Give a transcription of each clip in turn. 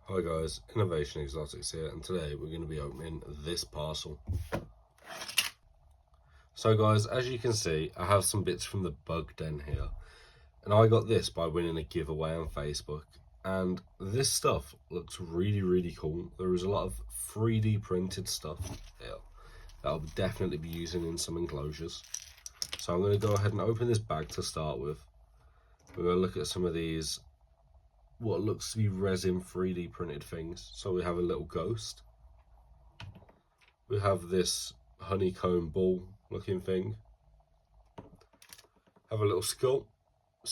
Hi guys, Innovation Exotics here, and today we're going to be opening this parcel. So guys, as you can see, I have some bits from the bug den here, and I got this by winning a giveaway on Facebook, and this stuff looks really cool. There is a lot of 3D printed stuff here that I'll definitely be using in some enclosures. So I'm going to go ahead and open this bag to start with. We're going to look at some of these what looks to be resin 3D printed things. So we have a little ghost, we have this honeycomb ball looking thing, have a little skull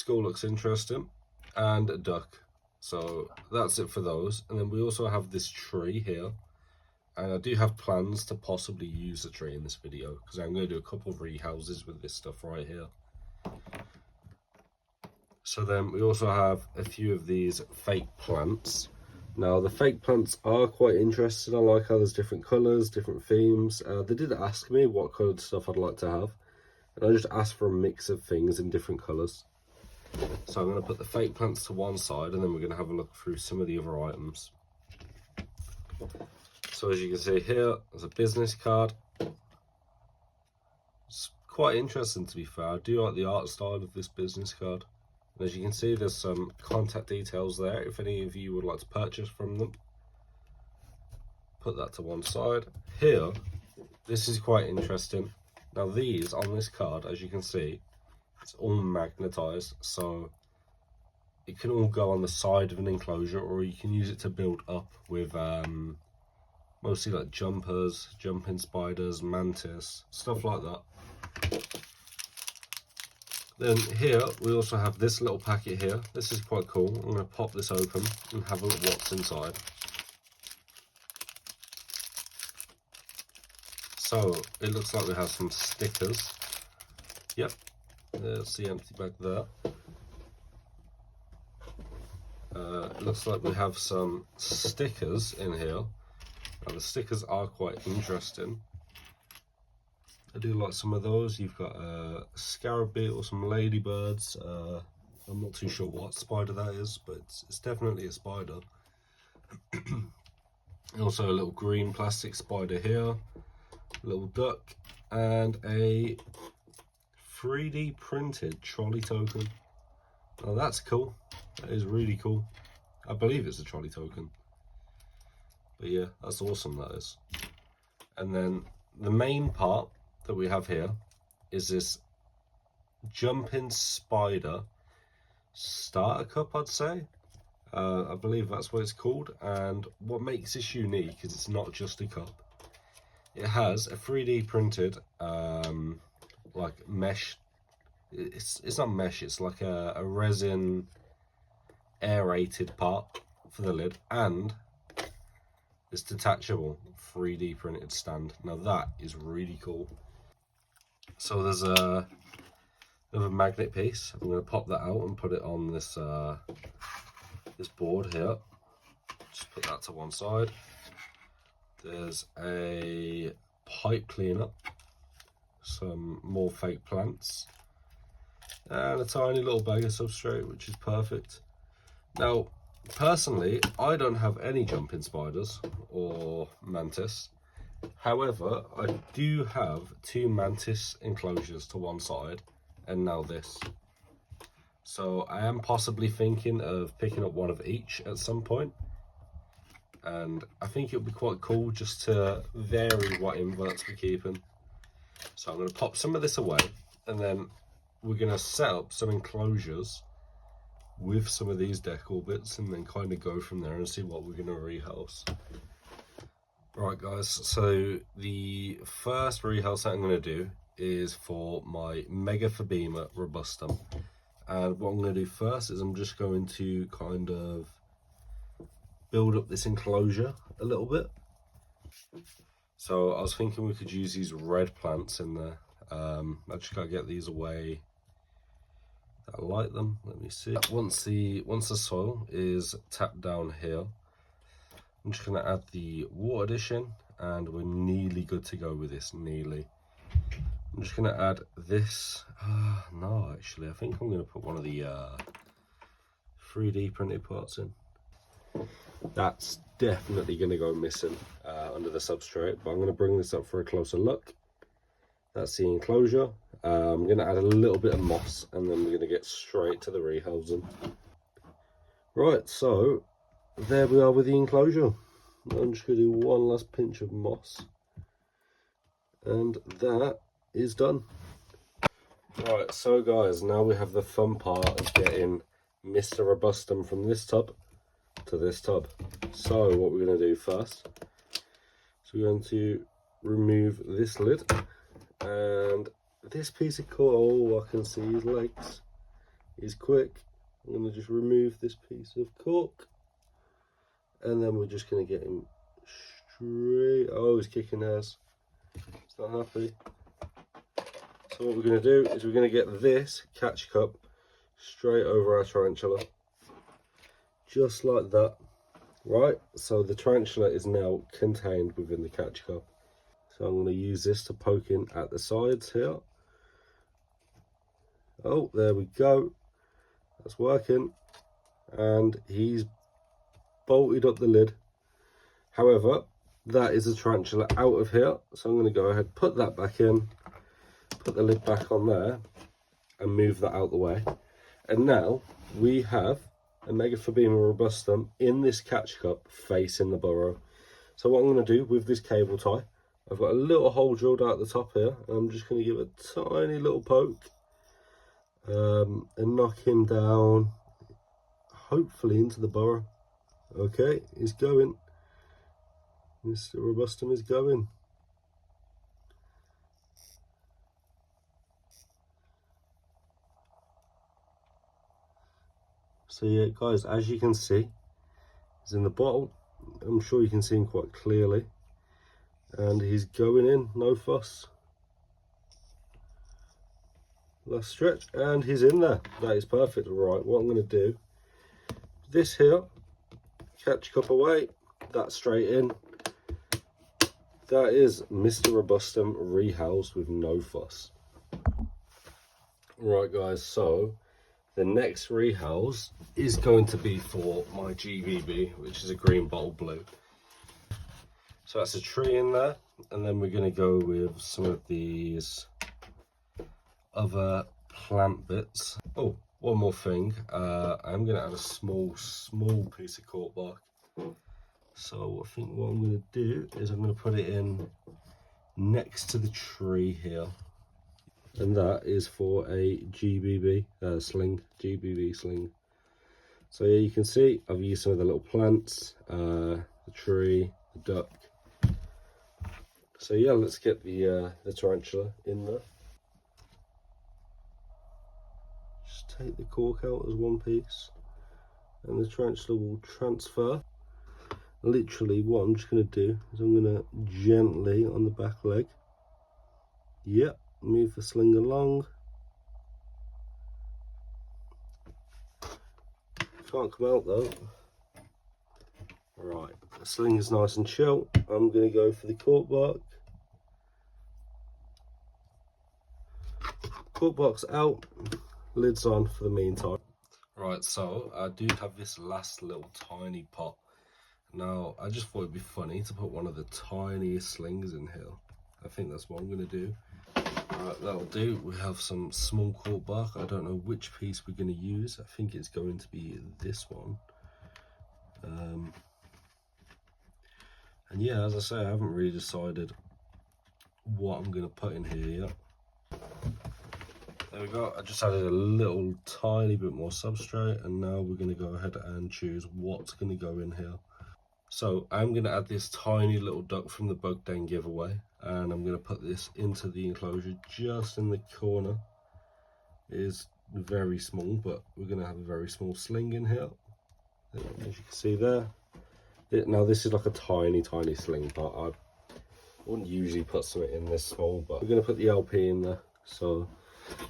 looks interesting, and a duck. So that's it for those. And then we also have this tree here, and I do have plans to possibly use the tree in this video because I'm going to do a couple of rehouses with this stuff right here. So then we also have a few of these fake plants. Now the fake plants are quite interesting. I like how there's different colours, different themes. They did ask me what coloured stuff I'd like to have, and I just asked for a mix of things in different colours. So I'm going to put the fake plants to one side, and then we're going to have a look through some of the other items. So as you can see here, there's a business card. It's quite interesting, to be fair. I do like the art style of this business card. And as you can see, there's some contact details there if any of you would like to purchase from them. Put that to one side. Here, this is quite interesting. Now these on this card, as you can see, it's all magnetized, so it can all go on the side of an enclosure, or you can use it to build up with mostly like jumpers, jumping spiders, mantis, stuff like that. Then here we also have this little packet here. This is quite cool. I'm going to pop this open and have a look what's inside. So it looks like we have some stickers. Yep, there's the empty bag there. It looks like we have some stickers in here. Now the stickers are quite interesting. I do like some of those. You've got a scarab beetle, some ladybirds. I'm not too sure what spider that is, but it's definitely a spider. Also a little green plastic spider here, a little duck, and a 3D printed trolley token. Now that's cool. That is really cool. I believe it's a trolley token. But yeah, that's awesome, that is. And then the main part that we have here is this jumping spider starter cup, I'd say. I believe that's what it's called. And what makes this unique is it's not just a cup. It has a 3D printed like mesh. It's not mesh, it's like a resin aerated part for the lid, and this detachable 3D printed stand. Now that is really cool. So there's another magnet piece. I'm going to pop that out and put it on this this board here. Just put that to one side. There's a pipe cleaner, some more fake plants, and a tiny little bag of substrate, which is perfect. Now, personally, I don't have any jumping spiders or mantis. However, I do have two mantis enclosures to one side, and now this. So I am possibly thinking of picking up one of each at some point. And I think it would be quite cool just to vary what inverts we're keeping. So I'm going to pop some of this away, and then we're going to set up some enclosures with some of these decor bits, and then kind of go from there and see what we're going to rehouse. Right guys, so the first rehouse that I'm going to do is for my Mega Phobema robustum. And what I'm going to do first is I'm just going to kind of build up this enclosure a little bit. So I was thinking we could use these red plants in there. I just got to get these away. I like them. Let me see. Once the soil is tapped down here, I'm just going to add the water addition, and we're nearly good to go with this. Nearly. I'm just going to add this. No, actually, I think I'm going to put one of the 3D printed parts in. That's definitely going to go missing under the substrate, but I'm going to bring this up for a closer look. That's the enclosure. I'm going to add a little bit of moss, and then we're going to get straight to the rehousing. Right, so there we are with the enclosure. I'm just going to do one last pinch of moss, and that is done. Right, so guys, now we have the fun part of getting Mr. Robustum from this tub to this tub. So what we're going to do first is we're going to remove this lid, and this piece of coal, I can see his legs, he's quick. I'm going to just remove this piece of cork, and then we're just going to get him straight. Oh, he's kicking ass, he's not happy. So what we're going to do is we're going to get this catch cup straight over our tarantula, just like that. Right, so the tarantula is now contained within the catch cup. So I'm going to use this to poke in at the sides here. Oh, there we go. That's working. And he's bolted up the lid. However, that is a tarantula out of here. So I'm going to go ahead, put that back in, put the lid back on there, and move that out the way. And now we have a Megaphobema robustum in this catch cup facing the burrow. So what I'm going to do with this cable tie, I've got a little hole drilled out the top here, and I'm just going to give a tiny little poke and knock him down, hopefully into the burrow. Okay, he's going. Mr. Robustum is going. So yeah, guys, as you can see, he's in the bottle. I'm sure you can see him quite clearly. And he's going in, no fuss. Last stretch, and he's in there. That is perfect. Right, what I'm going to do, this here, catch cup away, that straight in. That is Mr. Robustum rehoused with no fuss. Right guys, so the next rehouse is going to be for my GBB, which is a green bottle blue. So that's a tree in there, and then we're going to go with some of these other plant bits. Oh, one more thing, I'm going to add a small piece of cork bark. So I think what I'm going to do is I'm going to put it in next to the tree here, and that is for a GBB sling, GBB sling. So yeah, you can see I've used some of the little plants, the tree, the duck. So yeah, let's get the tarantula in there. Just take the cork out as one piece, and the tarantula will transfer. Literally, what I'm just going to do is I'm going to gently on the back leg, yep, move the sling along. Can't come out though. Right, the sling is nice and chill. I'm going to go for the cork bark. Cork bark's out, lid's on for the meantime. Right, so I do have this last little tiny pot. Now, I just thought it'd be funny to put one of the tiniest slings in here. I think that's what I'm going to do. Right, that'll do. We have some small cork bark. I don't know which piece we're going to use. I think it's going to be this one. And yeah, as I say, I haven't really decided what I'm going to put in here yet. There we go. I just added a little tiny bit more substrate, and now we're going to go ahead and choose what's going to go in here. So I'm going to add this tiny little duck from the Bug Den giveaway, and I'm going to put this into the enclosure just in the corner. It is very small, but we're going to have a very small sling in here, as you can see there. Now this is like a tiny sling, but I wouldn't usually put something in this small, but we're going to put the LP in there. So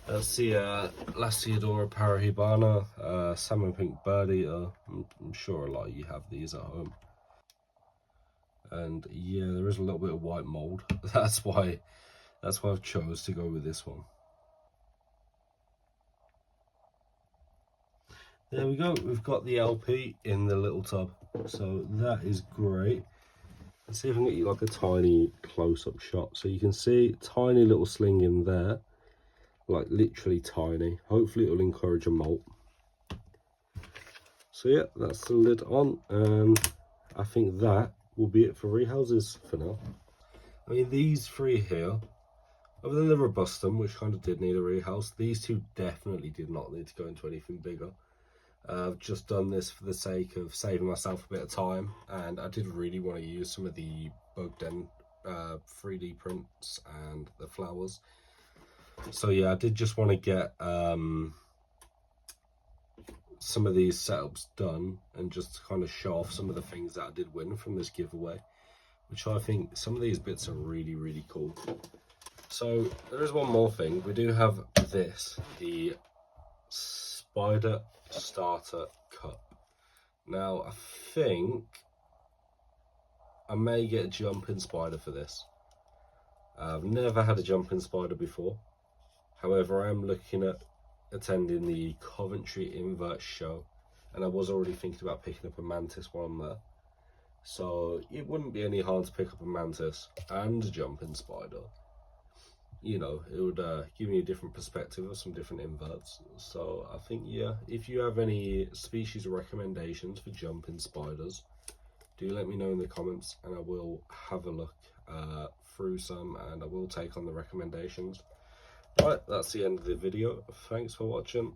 that's the Lasiodora parahibana, salmon pink bird eater. I'm sure a lot of you have these at home. And yeah, there is a little bit of white mold. That's why I've chose to go with this one. There we go. We've got the LP in the little tub. So that is great. Let's see if I can get you like a tiny close-up shot. So you can see tiny little sling in there, like literally tiny. Hopefully it'll encourage a molt. So yeah, that's the lid on, and I think that will be it for rehouses for now. I mean, these three here, other than the robustum, which kind of did need a rehouse, these two definitely did not need to go into anything bigger. I've just done this for the sake of saving myself a bit of time, and I did really want to use some of the bug den 3D prints and the flowers. So yeah, I did just want to get some of these setups done and just kind of show off some of the things that I did win from this giveaway, which I think some of these bits are really, really cool. So there is one more thing. We do have this, the Spider Starter Cup. Now I think I may get a jumping spider for this. I've never had a jumping spider before. However, I am looking at attending the Coventry Invert show, and I was already thinking about picking up a mantis while I'm there. So it wouldn't be any harm to pick up a mantis and a jumping spider. You know, it would give me a different perspective of some different inverts. So I think, yeah, if you have any species recommendations for jumping spiders, do let me know in the comments, and I will have a look through some, and I will take on the recommendations. Right, that's the end of the video. Thanks for watching.